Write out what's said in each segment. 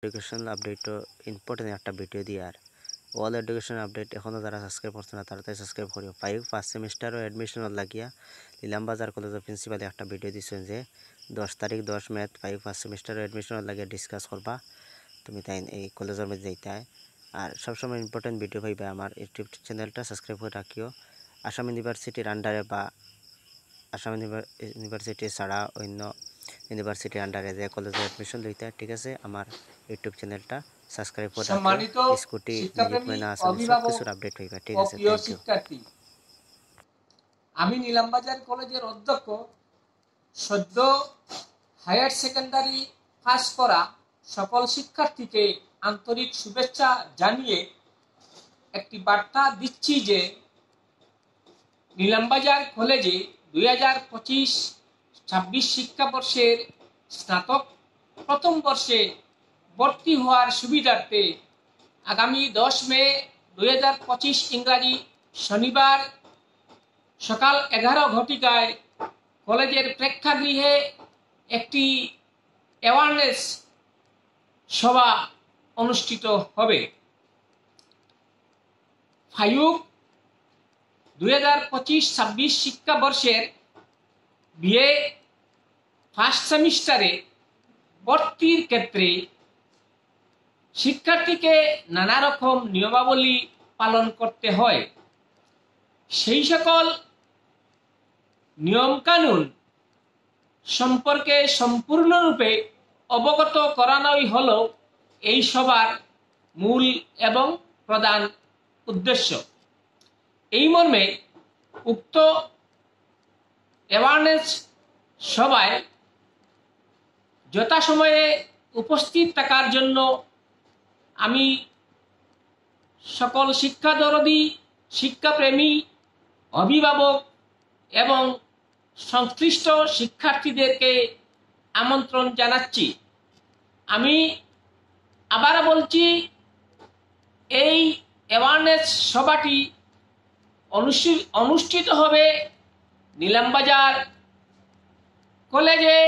Educational update important একটা video দিয়ে আর all educational update এখনও যারা সাবস্ক্রাইব করছে না তারা তাই সাবস্ক্রাইব করিও ফার্স্ট সেমিস্টারও অ্যাডমিশন লাগিয়া নীলামবাজার কলেজের প্রিন্সিপালে একটা ভিডিও দিচ্ছেন যে 10 তারিখ 10 মে ফার্স্ট সেমিস্টারও অ্যাডমিশন লাগিয়া ডিসকাস করবা তুমি তাই এই কলেজের মধ্যে যাইতে হয় আর সবসময় ইম্পর্টেন্ট ভিডিও পাইবে আমার ইউটিউব চ্যানেলটা সাবস্ক্রাইব করে রাখিও আসাম ইউনিভার্সিটির আন্ডারে বা আসাম ইউনিভার্সিটি ছাড়া অন্য ইউনিভার্সিটির আন্ডারে যে কলেজে অ্যাডমিশন লইতে ঠিক আছে আমার ইউটিউব চ্যানেলটা সাবস্ক্রাইব করে সম্মানিত স্কুটি অভিভাবক সব আপডেট হইবা ঠিক ও আছে প্রিয় শিক্ষার্থী, আমি নীলামবাজার কলেজের অধ্যক্ষ সদ্য হায়ার সেকেন্ডারি পাস করা সকল শিক্ষার্থীকে আন্তরিক শুভেচ্ছা জানিয়ে একটি বার্তা দিচ্ছি যে নীলামবাজার কলেজে 2025-26 শিক্ষাবর্ষের স্নাতক প্রথম বর্ষে ভর্তি হওয়ার সুবিধার্থে আগামী 10 মে 2025 ইংরাজি শনিবার সকাল 11 ঘটিকায় কলেজের প্রেক্ষাগৃহে একটি অ্যাওয়ারনেস সভা অনুষ্ঠিত হবে। 2025-26 শিক্ষাবর্ষের বিএ ফার্স্ট সেমিস্টারে ভর্তির ক্ষেত্রে শিক্ষার্থীকে নানা রকম নিয়মাবলী পালন করতে হয়। সেই সকল নিয়মকানুন সম্পর্কে সম্পূর্ণরূপে অবগত করানোই হলো এই সভার মূল এবং প্রধান উদ্দেশ্য। এই মর্মে উক্ত অ্যাওয়ারনেস সভায় যথাসময়ে উপস্থিত থাকার জন্য আমি সকল শিক্ষাদরদী, শিক্ষাপ্রেমী, অভিভাবক এবং সংশ্লিষ্ট শিক্ষার্থীদেরকে আমন্ত্রণ জানাচ্ছি। আমি আবার বলছি, এই অ্যাওয়ারনেস সভাটি অনুষ্ঠিত হবে নীলামবাজার কলেজে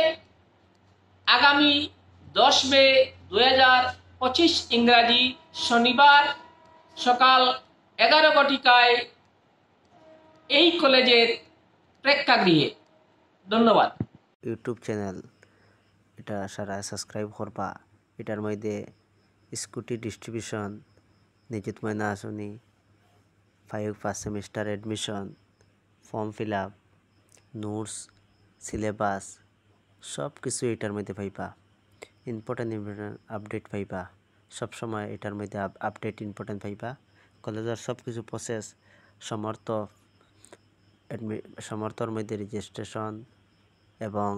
আগামী 10 মে 2025 ইংরাজি শনিবার সকাল 11 ঘটিকায় এই কলেজের প্রেক্ষাগৃহে। ধন্যবাদ। ইউটিউব চ্যানেল এটা সারা সাবস্ক্রাইব করবা। এটার মধ্যে স্কুটি ডিস্ট্রিবিউশন, নিযুত ময়না আসনি, first semester admission, form fill up, notes, syllabus সব কিছু এটার মধ্যে পাইবা। ইম্পর্টেন্ট আপডেট পাইবা। সবসময় এটার মধ্যে আপডেট ইম্পর্টেন্ট পাইবা। কলেজের সব কিছু প্রসেস সমর্থর মধ্যে রেজিস্ট্রেশন এবং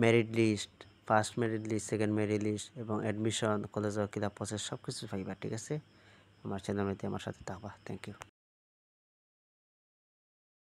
merit list, first merit list, second merit list এবং অ্যাডমিশন, কলেজের কিলা প্রসেস সব কিছু পাইবা ঠিক আছে। আমার চ্যানেলের মধ্যে আমার সাথে থাকবা। Thank you.